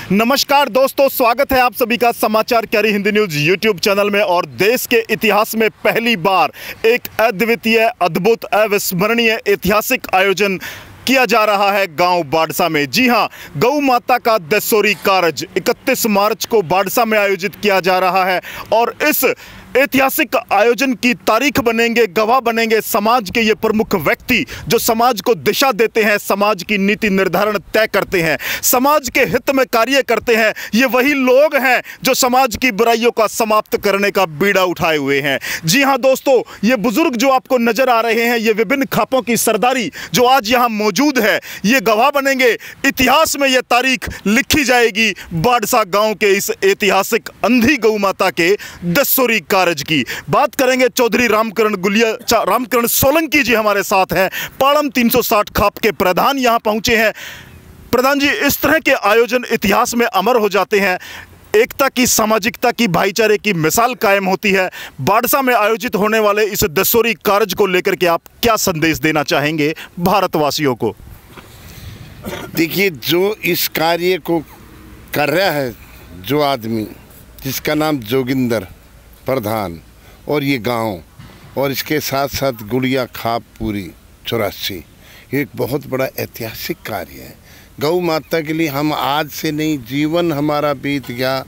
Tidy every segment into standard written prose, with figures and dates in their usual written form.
नमस्कार दोस्तों, स्वागत है आप सभी का समाचार carry Hindi news YouTube channel में। और देश के इतिहास में पहली बार एक अद्वितीय, अद्भुत, अविस्मरणीय ऐतिहासिक आयोजन किया जा रहा है गांव बाड़सा में। जी हां, गौ माता का दसोरी कारज 31 मार्च को बाड़सा में आयोजित किया जा रहा है। और इस ऐतिहासिक आयोजन की तारीख बनेंगे, गवाह बनेंगे समाज के ये प्रमुख व्यक्ति जो समाज को दिशा देते हैं, समाज की नीति निर्धारण तय करते हैं, समाज के हित में कार्य करते हैं। ये वही लोग हैं जो समाज की बुराइयों का समाप्त करने का बीड़ा उठाए हुए हैं। जी हां दोस्तों, ये बुजुर्ग जो आपको नजर आ रहे हैं, ये विभिन्न खापों की सरदारी जो आज यहाँ मौजूद है, ये गवाह बनेंगे। इतिहास में ये तारीख लिखी जाएगी बाड़सा गाँव के इस ऐतिहासिक अंधी गौ माता के दसोरी की बात करेंगे। चौधरी रामकरण सोलंकी जी हमारे साथ हैं, पाड़म 360 खाप के प्रधान यहां पहुंचे हैं। प्रधान जी, इस तरह के आयोजन इतिहास में अमर हो जाते हैं, एकता की, सामाजिकता की, भाईचारे की मिसाल कायम होती है। बाड़सा में आयोजित होने वाले इस दसोरी कार्य को लेकर के आप क्या संदेश देना चाहेंगे भारतवासियों को? देखिए, जो इस कार्य को कर रहा है, जो आदमी जिसका नाम जोगिंदर प्रधान और ये गांव और इसके साथ साथ गुड़िया खाप पूरी 84, ये एक बहुत बड़ा ऐतिहासिक कार्य है गौ माता के लिए। हम आज से नहीं, जीवन हमारा बीत गया,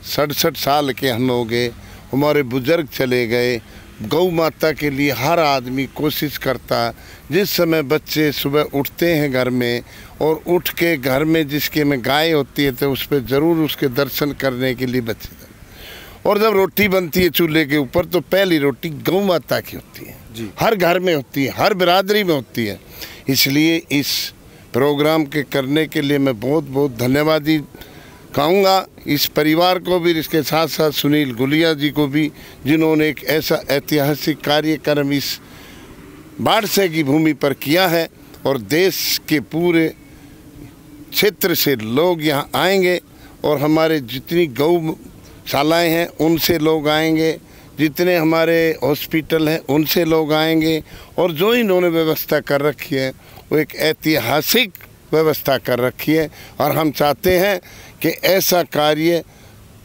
67 साल के हम हो गए, हमारे बुजुर्ग चले गए। गौ माता के लिए हर आदमी कोशिश करता। जिस समय बच्चे सुबह उठते हैं घर में और उठ के घर में जिसके में गाय होती है तो उस पर ज़रूर उसके दर्शन करने के लिए बच्चे, और जब रोटी बनती है चूल्हे के ऊपर तो पहली रोटी गौ माता की होती है जी। हर घर में होती है, हर बिरादरी में होती है। इसलिए इस प्रोग्राम के करने के लिए मैं बहुत बहुत धन्यवादी कहूँगा इस परिवार को भी, इसके साथ साथ सुनील गुलिया जी को भी, जिन्होंने एक ऐसा ऐतिहासिक कार्यक्रम इस बाड़से की भूमि पर किया है। और देश के पूरे क्षेत्र से लोग यहाँ आएंगे और हमारे जितनी गौ शालाएँ हैं उनसे लोग आएंगे, जितने हमारे हॉस्पिटल हैं उनसे लोग आएंगे। और जो इन्होंने व्यवस्था कर रखी है वो एक ऐतिहासिक व्यवस्था कर रखी है। और हम चाहते हैं कि ऐसा कार्य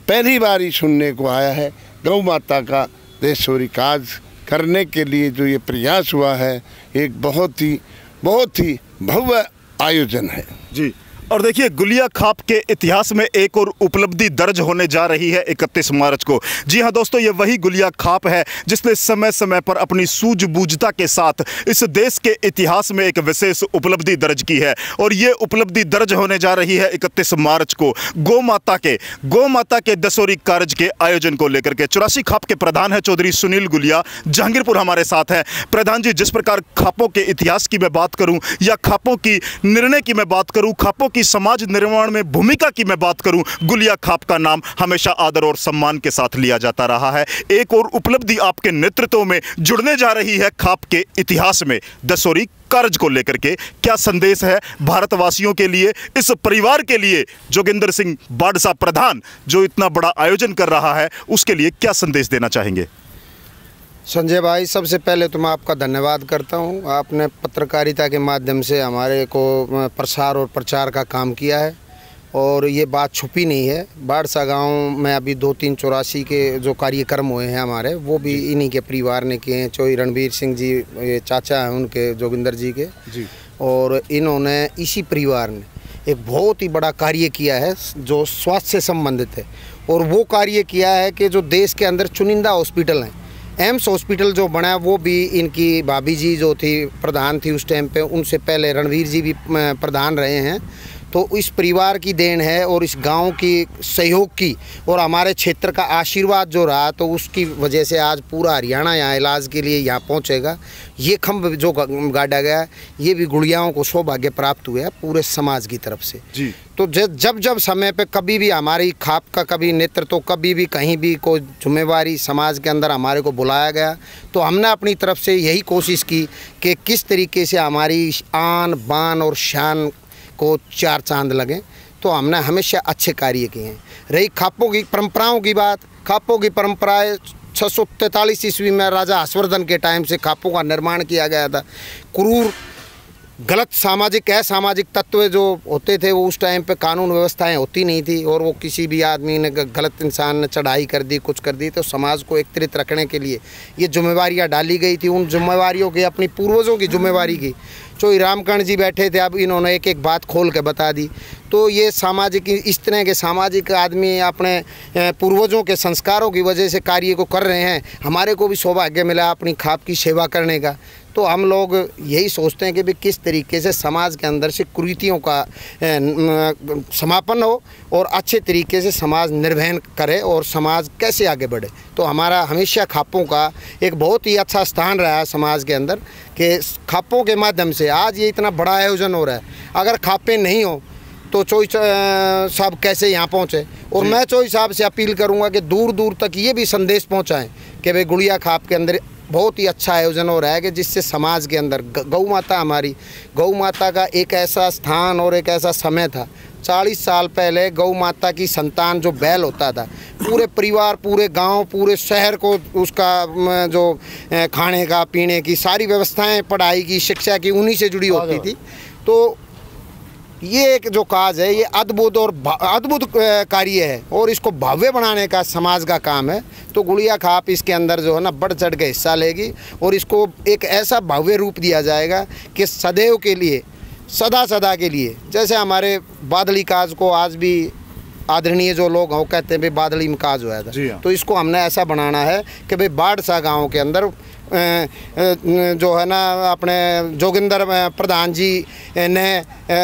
पहली बार ही सुनने को आया है। गौ माता का दसोरी काज करने के लिए जो ये प्रयास हुआ है, एक बहुत ही भव्य आयोजन है जी। और देखिए, गुलिया खाप के इतिहास में एक और उपलब्धि दर्ज होने जा रही है 31 मार्च को। जी हां दोस्तों, ये वही गुलिया खाप है जिसने समय समय पर अपनी सूझबूझता के साथ इस देश के इतिहास में एक विशेष उपलब्धि दर्ज की है। और ये उपलब्धि दर्ज होने जा रही है 31 मार्च को गौ माता के दसोरी कार्य के आयोजन को लेकर के। 84 खाप के प्रधान है चौधरी सुनील गुलिया, जहांगीरपुर हमारे साथ हैं। प्रधान जी, जिस प्रकार खापों के इतिहास की मैं बात करूँ या खापों की निर्णय की मैं बात करूँ, खापों की समाज निर्माण में भूमिका की मैं बात करूं, गुलिया खाप का नाम हमेशा आदर और सम्मान के साथ लिया जाता रहा है। एक और उपलब्धि आपके नेतृत्व में जुड़ने जा रही है खाप के इतिहास में दसोरी कार्य को लेकर के। क्या संदेश है भारतवासियों के लिए, इस परिवार के लिए? जोगिंदर सिंह बाड़सा प्रधान जो इतना बड़ा आयोजन कर रहा है, उसके लिए क्या संदेश देना चाहेंगे? संजय भाई, सबसे पहले तो मैं आपका धन्यवाद करता हूं। आपने पत्रकारिता के माध्यम से हमारे को प्रसार और प्रचार का काम किया है और ये बात छुपी नहीं है। बाड़सा गांव में अभी 2-3 84 के जो कार्यक्रम हुए हैं हमारे, वो भी इन्हीं के परिवार ने किए हैं। चौधरी रणबीर सिंह जी, ये चाचा हैं उनके, जोगिंदर जी के जी। और इन्होंने, इसी परिवार ने एक बहुत ही बड़ा कार्य किया है जो स्वास्थ्य से संबंधित है। और वो कार्य किया है कि जो देश के अंदर चुनिंदा हॉस्पिटल हैं, एम्स हॉस्पिटल जो बना है वो भी इनकी भाभी जी जो थी, प्रधान थी उस टाइम पे, उनसे पहले रणवीर जी भी प्रधान रहे हैं। तो इस परिवार की देन है और इस गांव की सहयोग की और हमारे क्षेत्र का आशीर्वाद जो रहा, तो उसकी वजह से आज पूरा हरियाणा यहाँ इलाज के लिए यहाँ पहुँचेगा। ये खंभ जो गाड़ा गया, ये भी गुड़ियाओं को सौभाग्य प्राप्त हुआ है पूरे समाज की तरफ से जी। तो जब समय पे कभी भी हमारी खाप का कभी नेतृत्व, कभी भी कहीं भी कोई जिम्मेवारी समाज के अंदर हमारे को बुलाया गया, तो हमने अपनी तरफ से यही कोशिश की कि किस तरीके से हमारी आन बान और शान को 4 चांद लगें। तो हमने हमेशा अच्छे कार्य किए हैं। रही खापों की परंपराओं की बात, खापों की परंपराएं 643 ईस्वी में राजा हर्षवर्धन के टाइम से खापों का निर्माण किया गया था। क्रूर गलत सामाजिक असामाजिक तत्व जो होते थे वो उस टाइम पे कानून व्यवस्थाएं होती नहीं थी, और वो किसी भी आदमी ने गलत इंसान ने चढ़ाई कर दी, कुछ कर दी, तो समाज को एकत्रित रखने के लिए ये जिम्मेवारियां डाली गई थी। उन जिम्मेवारियों की, अपनी पूर्वजों की जिम्मेवारी की, जो रामकर्ण जी बैठे थे, अब इन्होंने एक एक बात खोल के बता दी। तो ये सामाजिक, इस तरह के सामाजिक आदमी अपने पूर्वजों के संस्कारों की वजह से कार्य को कर रहे हैं। हमारे को भी सौभाग्य मिला अपनी खाप की सेवा करने का। तो हम लोग यही सोचते हैं कि भी किस तरीके से समाज के अंदर से कुरीतियों का समापन हो और अच्छे तरीके से समाज निर्वहन करे और समाज कैसे आगे बढ़े। तो हमारा हमेशा खापों का एक बहुत ही अच्छा स्थान रहा है समाज के अंदर, कि खापों के माध्यम से आज ये इतना बड़ा आयोजन हो रहा है। अगर खापें नहीं हो तो चोई साहब कैसे यहाँ पहुँचे। और मैं चोई साहब से अपील करूँगा कि दूर दूर तक ये भी संदेश पहुँचाएँ कि भाई गुड़िया खाप के अंदर बहुत ही अच्छा आयोजन हो रहा है, कि जिससे समाज के अंदर गौ माता, हमारी गौ माता का एक ऐसा स्थान और एक ऐसा समय था। 40 साल पहले गौ माता की संतान जो बैल होता था, पूरे परिवार, पूरे गांव, पूरे शहर को उसका जो खाने का, पीने की सारी व्यवस्थाएं, पढ़ाई की, शिक्षा की उन्हीं से जुड़ी होती थी। तो ये एक जो काज है ये अद्भुत और अद्भुत कार्य है, और इसको भव्य बनाने का समाज का काम है। तो गुड़िया खाप इसके अंदर जो है ना बढ़ चढ़ के हिस्सा लेगी, और इसको एक ऐसा भव्य रूप दिया जाएगा कि सदैव के लिए, सदा सदा के लिए, जैसे हमारे बादली काज को आज भी आदरणीय जो लोग हो कहते हैं भाई बादली में काज हुआ था, तो इसको हमने ऐसा बनाना है कि भाई बाड़सा गाँव के अंदर जो है ना अपने जोगिंदर प्रधान जी ने,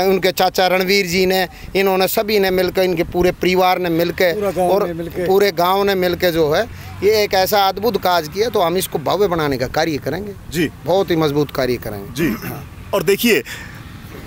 उनके चाचा रणवीर जी ने, इन्होंने सभी ने मिलकर, इनके पूरे परिवार ने मिलकर और पूरे गांव ने मिलकर जो है ये एक ऐसा अद्भुत काज किया। तो हम इसको भव्य बनाने का कार्य करेंगे जी, बहुत ही मजबूत कार्य करेंगे जी। और देखिए,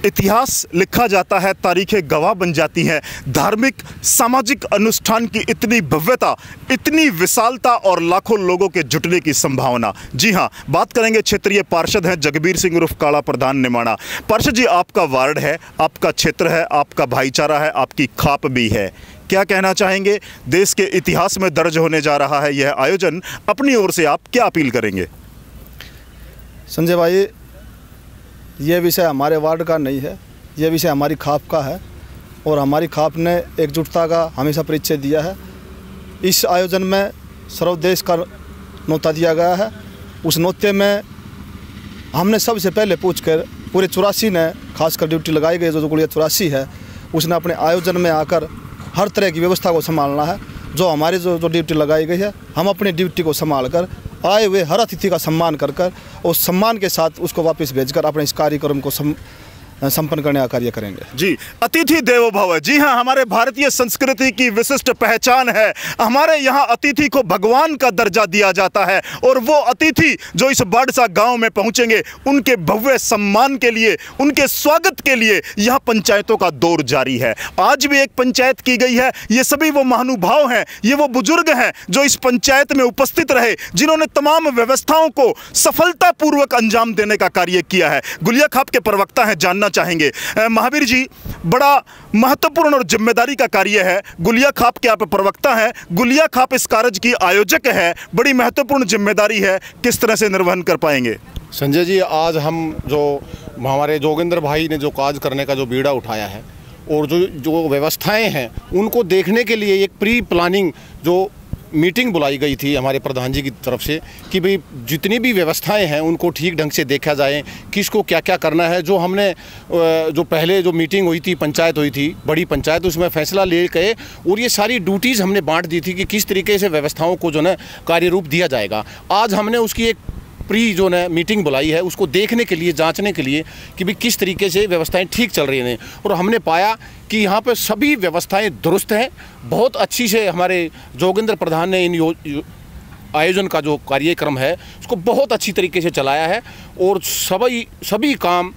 इतिहास लिखा जाता है, तारीखें गवाह बन जाती हैं। धार्मिक सामाजिक अनुष्ठान की इतनी भव्यता, इतनी विशालता और लाखों लोगों के जुटने की संभावना। जी हाँ, बात करेंगे क्षेत्रीय पार्षद हैं जगबीर सिंह उर्फ काला प्रधान निमाड़ा। पार्षद जी, आपका वार्ड है, आपका क्षेत्र है, आपका भाईचारा है, आपकी खाप भी है, क्या कहना चाहेंगे? देश के इतिहास में दर्ज होने जा रहा है यह आयोजन, अपनी ओर से आप क्या अपील करेंगे? संजय भाई, ये विषय हमारे वार्ड का नहीं है, ये विषय हमारी खाप का है, और हमारी खाप ने एकजुटता का हमेशा परिचय दिया है। इस आयोजन में सर्वदेश का न्योता दिया गया है। उस न्योते में हमने सबसे पहले पूछकर पूरे 84 ने खासकर ड्यूटी लगाई गई, जो गुड़िया 84 है, उसने अपने आयोजन में आकर हर तरह की व्यवस्था को संभालना है। जो हमारी जो ड्यूटी लगाई गई है, हम अपनी ड्यूटी को संभाल कर आए हुए हर अतिथि का सम्मान कर और सम्मान के साथ उसको वापस भेजकर अपने इस कार्यक्रम को संपन्न करने का कार्य करेंगे जी। अतिथि देवो भव, जी हाँ, हमारे भारतीय संस्कृति की विशिष्ट पहचान है। हमारे यहाँ अतिथि को भगवान का दर्जा दिया जाता है, और वो अतिथि जो इस बाड़सा गांव में पहुंचेंगे, उनके भव्य सम्मान के लिए, उनके स्वागत के लिए यहाँ पंचायतों का दौर जारी है। आज भी एक पंचायत की गई है। ये सभी वो महानुभाव हैं, ये वो बुजुर्ग हैं जो इस पंचायत में उपस्थित रहे, जिन्होंने तमाम व्यवस्थाओं को सफलतापूर्वक अंजाम देने का कार्य किया है। गुलिया खाप के प्रवक्ता हैं, जानना चाहेंगे महावीर जी, बड़ा महत्वपूर्ण और जिम्मेदारी का कार्य है। गुलिया खाप के आप प्रवक्ता हैं, गुलिया खाप इस कार्य की आयोजक है, बड़ी महत्वपूर्ण जिम्मेदारी है, किस तरह से निर्वहन कर पाएंगे? संजय जी, आज हम जो हमारे जोगिंदर भाई ने जो काज करने का जो बीड़ा उठाया है, और जो व्यवस्थाएं हैं उनको देखने के लिए एक प्री प्लानिंग जो मीटिंग बुलाई गई थी हमारे प्रधान जी की तरफ से, कि भाई जितनी भी व्यवस्थाएं हैं उनको ठीक ढंग से देखा जाए, किसको क्या क्या करना है। जो हमने जो पहले जो मीटिंग हुई थी, पंचायत हुई थी, बड़ी पंचायत, उसमें फैसला ले गए, और ये सारी ड्यूटीज़ हमने बांट दी थी कि किस तरीके से व्यवस्थाओं को जो है कार्य रूप दिया जाएगा। आज हमने उसकी एक प्री जो है मीटिंग बुलाई है, उसको देखने के लिए, जांचने के लिए कि भाई किस तरीके से व्यवस्थाएं ठीक चल रही हैं, और हमने पाया कि यहाँ पर सभी व्यवस्थाएं दुरुस्त हैं। बहुत अच्छी से हमारे जोगिंदर प्रधान ने इन आयोजन का जो कार्यक्रम है उसको बहुत अच्छी तरीके से चलाया है, और सभी काम,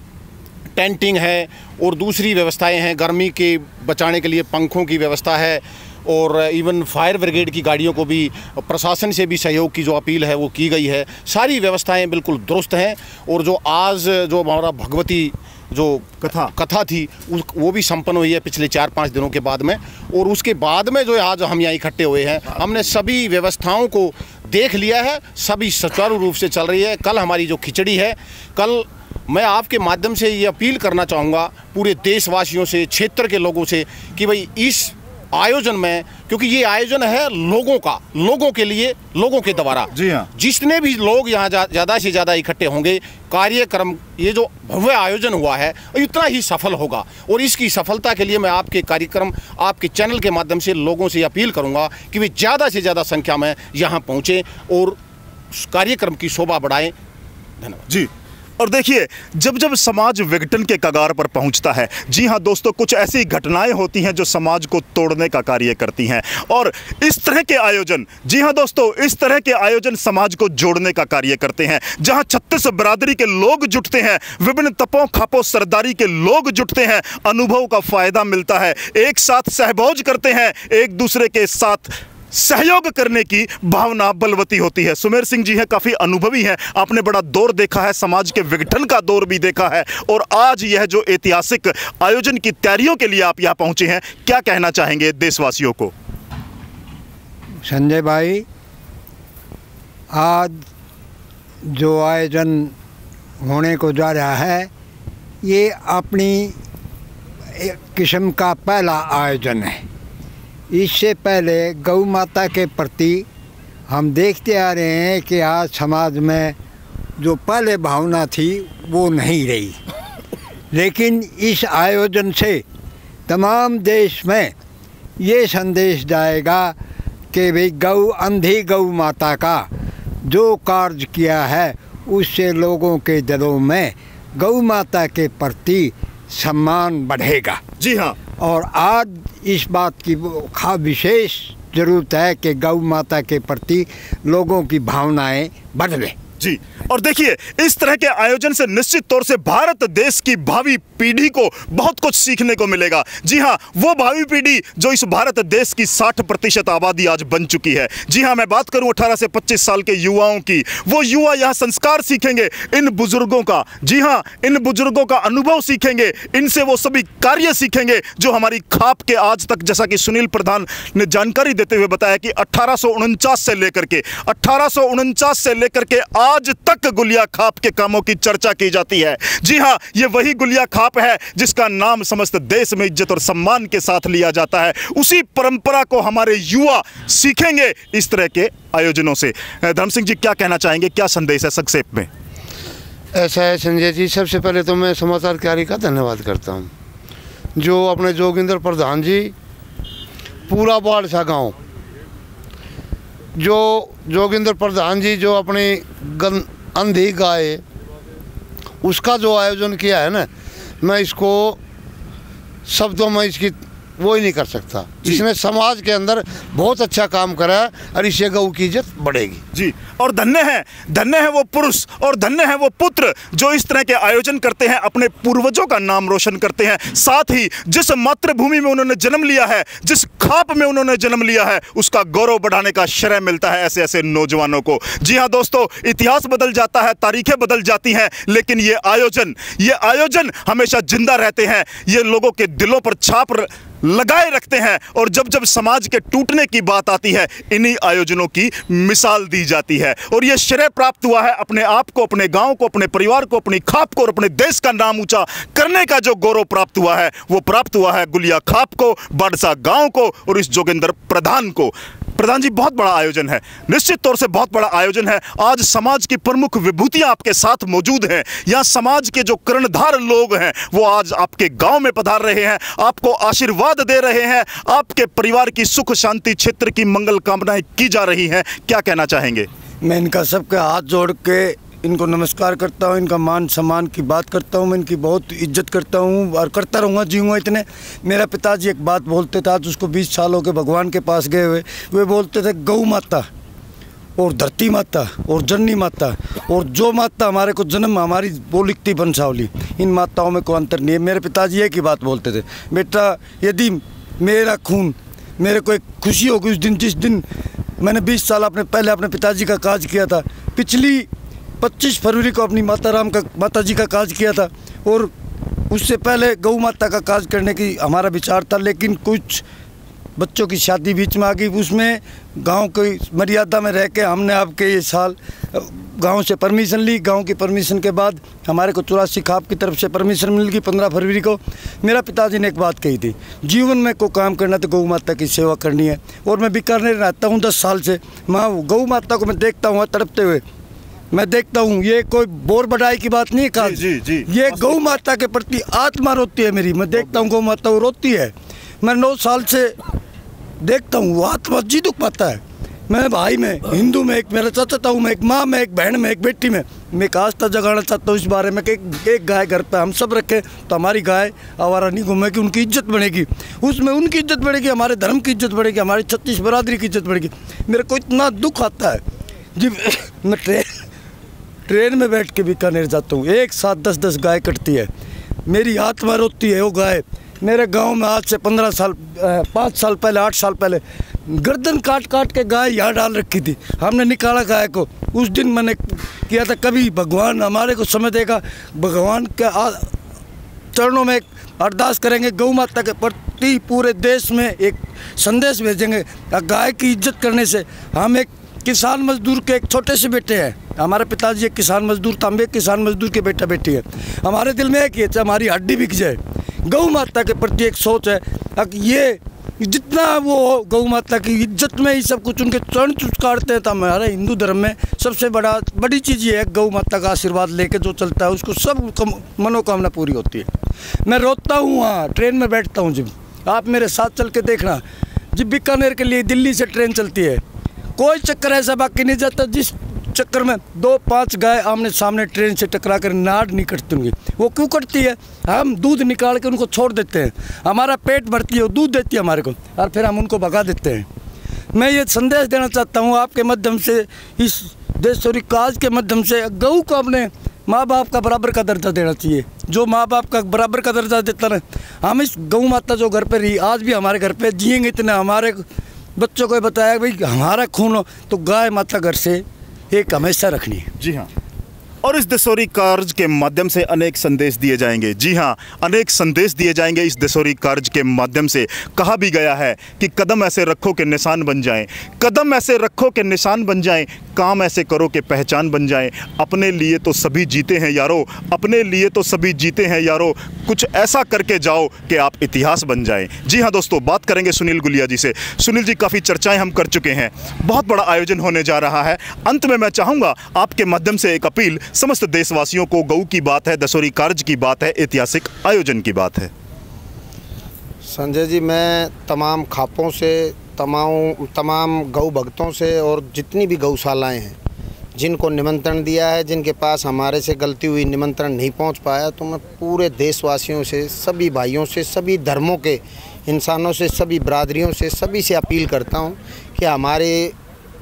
टेंटिंग है और दूसरी व्यवस्थाएं हैं, गर्मी के बचाने के लिए पंखों की व्यवस्था है, और इवन फायर ब्रिगेड की गाड़ियों को भी प्रशासन से भी सहयोग की जो अपील है वो की गई है। सारी व्यवस्थाएं बिल्कुल दुरुस्त हैं, और जो आज जो हमारा भगवती जो कथा थी वो भी संपन्न हुई है पिछले 4-5 दिनों के बाद में, और उसके बाद में जो आज हम यहाँ इकट्ठे हुए हैं, हमने सभी व्यवस्थाओं को देख लिया है, सभी सुचारू रूप से चल रही है। कल हमारी जो खिचड़ी है, कल मैं आपके माध्यम से ये अपील करना चाहूँगा पूरे देशवासियों से, क्षेत्र के लोगों से कि भाई इस आयोजन में, क्योंकि ये आयोजन है लोगों का, लोगों के लिए, लोगों के द्वारा, जी हाँ, जितने भी लोग यहाँ ज़्यादा से ज़्यादा इकट्ठे होंगे, कार्यक्रम ये जो भव्य आयोजन हुआ है इतना ही सफल होगा। और इसकी सफलता के लिए मैं आपके कार्यक्रम, आपके चैनल के माध्यम से लोगों से अपील करूँगा कि वे ज़्यादा से ज़्यादा संख्या में यहाँ पहुँचें और कार्यक्रम की शोभा बढ़ाएं। धन्यवाद जी। और देखिए, जब जब समाज विघटन के कगार पर पहुंचता है, जी हाँ दोस्तों, कुछ ऐसी घटनाएं होती हैं जो समाज को तोड़ने का कार्य करती हैं। और इस तरह के आयोजन, जी हाँ दोस्तों, इस तरह के आयोजन समाज को जोड़ने का कार्य करते हैं। जहां 36 बिरादरी के लोग जुटते हैं, विभिन्न तपों खापों सरदारी के लोग जुटते हैं, अनुभव का फायदा मिलता है, एक साथ सहभोज करते हैं, एक दूसरे के साथ सहयोग करने की भावना बलवती होती है। सुमेर सिंह जी हैं, काफ़ी अनुभवी हैं, आपने बड़ा दौर देखा है, समाज के विघटन का दौर भी देखा है, और आज यह जो ऐतिहासिक आयोजन की तैयारियों के लिए आप यहाँ पहुँचे हैं, क्या कहना चाहेंगे देशवासियों को? संजय भाई, आज जो आयोजन होने को जा रहा है, ये अपनी एक किस्म का पहला आयोजन है। इससे पहले गौ माता के प्रति हम देखते आ रहे हैं कि आज समाज में जो पहले भावना थी वो नहीं रही, लेकिन इस आयोजन से तमाम देश में ये संदेश जाएगा कि भाई अंधी गौ माता का जो कार्य किया है उससे लोगों के दिलों में गौ माता के प्रति सम्मान बढ़ेगा। जी हाँ, और आज इस बात की विशेष ज़रूरत है कि गौ माता के प्रति लोगों की भावनाएं बदलें। जी। और देखिए, इस तरह के आयोजन से निश्चित तौर से भारत देश की भावी पीढ़ी को बहुत कुछ सीखने को मिलेगा। जी हाँ, वो भावी पीढ़ी जो इस भारत देश की 60% आबादी आज बन चुकी है। जी हाँ, मैं बात करूं 18 से 25 साल के युवाओं की, वो युवा यहाँ संस्कार सीखेंगे इन बुजुर्गों का। जी हाँ, इन बुजुर्गों का अनुभव सीखेंगे, इनसे वो सभी कार्य सीखेंगे जो हमारी खाप के आज तक, जैसा कि सुनील प्रधान ने जानकारी देते हुए बताया कि 1849 से लेकर के आज तक गुलिया खाप के कामों की चर्चा की जाती है। जी हाँ, ये वही गुलिया खाप है जिसका नाम समस्त देश में इज्जत और सम्मान के साथ लिया जाता है। उसी परंपरा को हमारे युवा सीखेंगे इस तरह के आयोजनों से। धर्म सिंह जी, क्या कहना चाहेंगे, क्या संदेश है संक्षेप में? ऐसा है संजय जी, सबसे पहले तो मैं समाचार क्यारी का धन्यवाद करता हूँ, जो अपने जोगिंदर प्रधान जी, पूरा बाड़सा गाँव, जो जोगिंदर प्रधान जी जो अपनी अंधी गाय उसका जो आयोजन किया है ना, मैं इसको शब्दों में इसकी वो ही नहीं कर सकता। इसने समाज के अंदर बहुत अच्छा काम करा है और इससे गौ की इज्जत बढ़ेगी। जी, और धन्य है वो पुरुष और धन्य है वो पुत्र जो इस तरह के आयोजन करते हैं, अपने पूर्वजों का नाम रोशन करते हैं, साथ ही जिस मातृभूमि में उन्होंने जन्म लिया है, जिस खाप में उन्होंने जन्म लिया है, उसका गौरव बढ़ाने का श्रेय मिलता है ऐसे ऐसे नौजवानों को। जी हाँ दोस्तों, इतिहास बदल जाता है, तारीखें बदल जाती हैं, लेकिन ये आयोजन हमेशा जिंदा रहते हैं, ये लोगों के दिलों पर छाप लगाए रखते हैं। और जब जब समाज के टूटने की बात आती है, इन्हीं आयोजनों की मिसाल दी जाती है। और यह श्रेय प्राप्त हुआ है अपने आप को, अपने गांव को, अपने परिवार को, अपनी खाप को और अपने देश का नाम ऊंचा करने का जो गौरव प्राप्त हुआ है, वो प्राप्त हुआ है गुलिया खाप को, बाड़सा गांव को और इस जोगिंदर प्रधान को। प्रधान जी, बहुत बड़ा आयोजन है, निश्चित तौर से बहुत बड़ा आयोजन है। आज समाज की प्रमुख विभूतियां आपके साथ मौजूद हैं। यहाँ समाज के जो कर्णधार लोग हैं वो आज आपके गांव में पधार रहे हैं, आपको आशीर्वाद दे रहे हैं, आपके परिवार की सुख शांति, क्षेत्र की मंगल कामनाएं की जा रही हैं। क्या कहना चाहेंगे? मैं इनका सबके हाथ जोड़ के इनको नमस्कार करता हूँ, इनका मान सम्मान की बात करता हूँ, मैं इनकी बहुत इज्जत करता हूँ और करता रहूँगा, जीऊँगा इतने। मेरा पिताजी एक बात बोलते थे, आज उसको 20 साल हो गए भगवान के पास गए हुए, वे बोलते थे गौ माता और धरती माता और जननी माता और जो माता हमारे को जन्म हमारी वो लिखती बंसावली, इन माताओं में कोई अंतर नहीं है। मेरे पिताजी एक ही बात बोलते थे, बेटा यदि मेरा खून मेरे को एक खुशी होगी उस दिन, जिस दिन मैंने 20 साल पहले अपने पिताजी का काज किया था, पिछली 25 फरवरी को अपनी माता जी का काज किया था और उससे पहले गौ माता का काज करने की हमारा विचार था, लेकिन कुछ बच्चों की शादी बीच में आ गई, उसमें गांव की मर्यादा में रह के हमने आपके ये साल गांव से परमिशन ली। गांव की परमिशन के बाद हमारे को 84 खाप की तरफ से परमिशन मिल गई 15 फरवरी को। मेरा पिताजी ने एक बात कही थी, जीवन में को काम करना तो गौ माता की सेवा करनी है। और मैं बीकानेर रहता हूँ 10 साल से, माँ गौ माता को मैं देखता हूँ तड़पते हुए, मैं देखता हूँ। ये कोई बोर बढ़ाई की बात नहीं है, जी। ये गौ माता के प्रति आत्मा रोती है मेरी। मैं देखता हूँ गौ माता वो रोती है, मैं 9 साल से देखता हूँ, वो आत्मा जी दुख पाता है। मैं भाई में, हिंदू में एक मेरा चाचा हूँ, मैं एक माँ में, एक बहन में, एक बेटी में, मैं एक आस्था जगाना चाहता हूँ इस बारे में कि एक गाय घर पे हम सब रखें तो हमारी गाय आवारा नहीं घूमेगी, उनकी इज्जत बढ़ेगी, उसमें उनकी इज्जत बढ़ेगी, हमारे धर्म की इज्जत बढ़ेगी, हमारी 36 बरादरी की इज्जत बढ़ेगी। मेरे को इतना दुख आता है जी, मैं ट्रेन में बैठ के बीकानेर जाता हूँ, एक साथ 10-10 गाय कटती है, मेरी आत्मा रोती है। वो गाय मेरे गांव में आज से 5 साल पहले 8 साल पहले गर्दन काट काट के गाय यहाँ डाल रखी थी, हमने निकाला गाय को। उस दिन मैंने किया था कभी भगवान हमारे को समय देगा, भगवान के चरणों में अरदास करेंगे, गौ माता के प्रति पूरे देश में एक संदेश भेजेंगे। गाय की इज्जत करने से हम एक किसान मजदूर के एक छोटे से बेटे हैं, हमारे पिताजी एक किसान मजदूर था, हम एक किसान मजदूर के बेटा बेटी है। हमारे दिल में एक ये हमारी हड्डी बिक जाए, गौ माता के प्रति एक सोच है। ये जितना वो गौ माता की इज्जत में ही सब कुछ उनके चरण चुचकारते हैं, तो हमारे हिंदू धर्म में सबसे बड़ी चीज़ ये है, गौ माता का आशीर्वाद लेके जो चलता है उसको सब मनोकामना पूरी होती है। मैं रोता हूँ वहाँ ट्रेन में बैठता हूँ, जब आप मेरे साथ चल के देखना, जब बीकानेर के लिए दिल्ली से ट्रेन चलती है, कोई चक्कर ऐसा बाकी नहीं जाता जिस चक्कर में 2-5 गाय आमने सामने ट्रेन से टकरा कर नाड़ नहीं कटती उनकी। वो क्यों कटती है? हम दूध निकाल के उनको छोड़ देते हैं, हमारा पेट भरती है, वो दूध देती है हमारे को, और फिर हम उनको भगा देते हैं। मैं ये संदेश देना चाहता हूँ आपके माध्यम से, इस देशोरी काज के माध्यम से, गऊ को अपने माँ बाप का बराबर का दर्जा देना चाहिए। जो माँ बाप का बराबर का दर्जा देता ना, हम इस गौ माता जो घर पर रही, आज भी हमारे घर पर जिएंगे इतने। हमारे बच्चों को बताया भाई हमारा खून हो तो गाय माता घर से एक हमेशा रखनी है। जी हाँ, और इस देशोरी कार्य के माध्यम से अनेक संदेश दिए जाएंगे। जी हाँ, अनेक संदेश दिए जाएंगे इस देशोरी कार्य के माध्यम से। कहा भी गया है कि कदम ऐसे रखो कि निशान बन जाएं, कदम ऐसे रखो कि निशान बन जाएं, काम ऐसे करो कि पहचान बन जाएं। अपने लिए तो सभी जीते हैं यारो, अपने लिए तो सभी जीते हैं यारो, कुछ ऐसा करके जाओ कि आप इतिहास बन जाएं। जी हाँ दोस्तों, बात करेंगे सुनील गुलिया जी से। सुनील जी, काफ़ी चर्चाएं हम कर चुके हैं, बहुत बड़ा आयोजन होने जा रहा है। अंत में मैं चाहूँगा आपके माध्यम से एक अपील समस्त देशवासियों को। गऊ की बात है, दशहरी कार्य की बात है, ऐतिहासिक आयोजन की बात है। संजय जी, मैं तमाम खापों से, तमाम गौ भक्तों से और जितनी भी गौशालाएं हैं जिनको निमंत्रण दिया है, जिनके पास हमारे से गलती हुई निमंत्रण नहीं पहुंच पाया, तो मैं पूरे देशवासियों से, सभी भाइयों से, सभी धर्मों के इंसानों से, सभी बरादरियों से, सभी से अपील करता हूं कि हमारे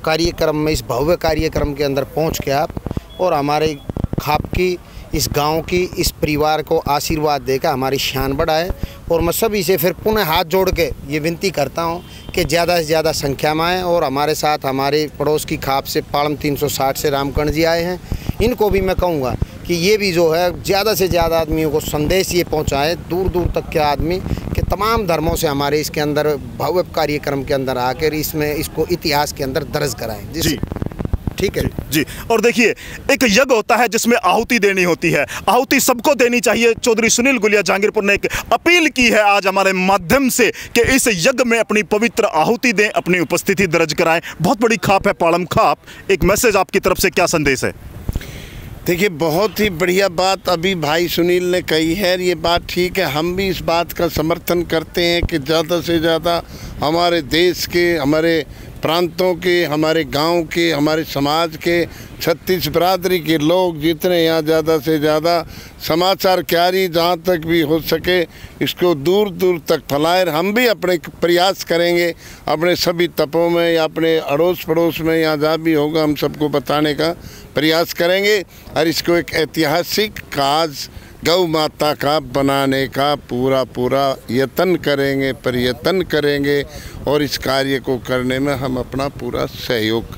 कार्यक्रम में, इस भव्य कार्यक्रम के अंदर पहुंच के आप और हमारे खाप की, इस गांव की, इस परिवार को आशीर्वाद देकर हमारी शान बढ़ाए। और मैं सभी से फिर पुनः हाथ जोड़ के ये विनती करता हूं कि ज़्यादा से ज़्यादा संख्या में आएँ। और हमारे साथ हमारे पड़ोस की खाप से पालम 360 से रामकर्ण जी आए हैं, इनको भी मैं कहूँगा कि ये भी जो है ज़्यादा से ज़्यादा आदमियों को संदेश ये पहुँचाएँ, दूर दूर तक के आदमी, कि तमाम धर्मों से हमारे इसके अंदर भव्य कार्यक्रम के अंदर आकर इसको इतिहास के अंदर दर्ज कराएँ। जी ठीक है जी। और देखिए, एक यज्ञ होता है जिसमें आहुति देनी होती है, आहुति सबको देनी चाहिए। चौधरी सुनील गुलिया जहांगीरपुर ने एक अपील की है आज हमारे माध्यम से कि इस यज्ञ में अपनी पवित्र आहुति दें, अपनी उपस्थिति दर्ज कराएं। बहुत बड़ी खाप है पालम खाप, एक मैसेज आपकी तरफ से क्या संदेश है? देखिए, बहुत ही बढ़िया बात अभी भाई सुनील ने कही है, ये बात ठीक है। हम भी इस बात का समर्थन करते हैं कि ज़्यादा से ज़्यादा हमारे देश के, हमारे प्रांतों के, हमारे गांव के, हमारे समाज के 36 बरादरी के लोग जितने यहाँ ज़्यादा से ज़्यादा समाचार क्यारी जहाँ तक भी हो सके इसको दूर दूर तक फैलाएं। हम भी अपने प्रयास करेंगे, अपने सभी तपों में या अपने अड़ोस पड़ोस में या जहाँ भी होगा हम सबको बताने का प्रयास करेंगे और इसको एक ऐतिहासिक काज गौ माता का बनाने का पूरा यत्न करेंगे, प्रयत्न करेंगे और इस कार्य को करने में हम अपना पूरा सहयोग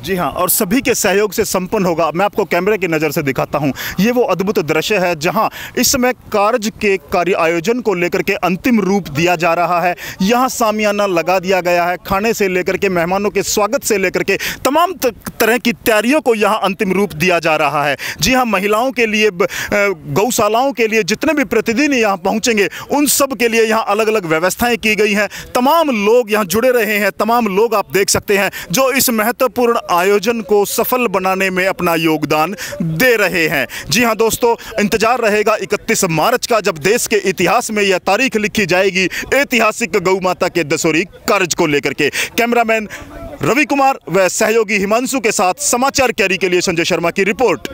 जी हाँ, और सभी के सहयोग से संपन्न होगा। मैं आपको कैमरे की नज़र से दिखाता हूँ, ये वो अद्भुत दृश्य है जहाँ इस समय कार्य आयोजन को लेकर के अंतिम रूप दिया जा रहा है। यहाँ सामियाना लगा दिया गया है, खाने से लेकर के मेहमानों के स्वागत से लेकर के तमाम तरह की तैयारियों को यहाँ अंतिम रूप दिया जा रहा है। जी हाँ, महिलाओं के लिए, गौशालाओं के लिए जितने भी प्रतिदिन यहाँ पहुँचेंगे उन सब के लिए यहाँ अलग अलग व्यवस्थाएँ की गई हैं। तमाम लोग यहाँ जुड़े रहे हैं, तमाम लोग आप देख सकते हैं जो इस महत्वपूर्ण आयोजन को सफल बनाने में अपना योगदान दे रहे हैं। जी हां दोस्तों, इंतजार रहेगा 31 मार्च का, जब देश के इतिहास में यह तारीख लिखी जाएगी ऐतिहासिक गौ माता के दशहरी कार्य को लेकर के। कैमरामैन रवि कुमार व सहयोगी हिमांशु के साथ समाचार कैरी के लिए संजय शर्मा की रिपोर्ट।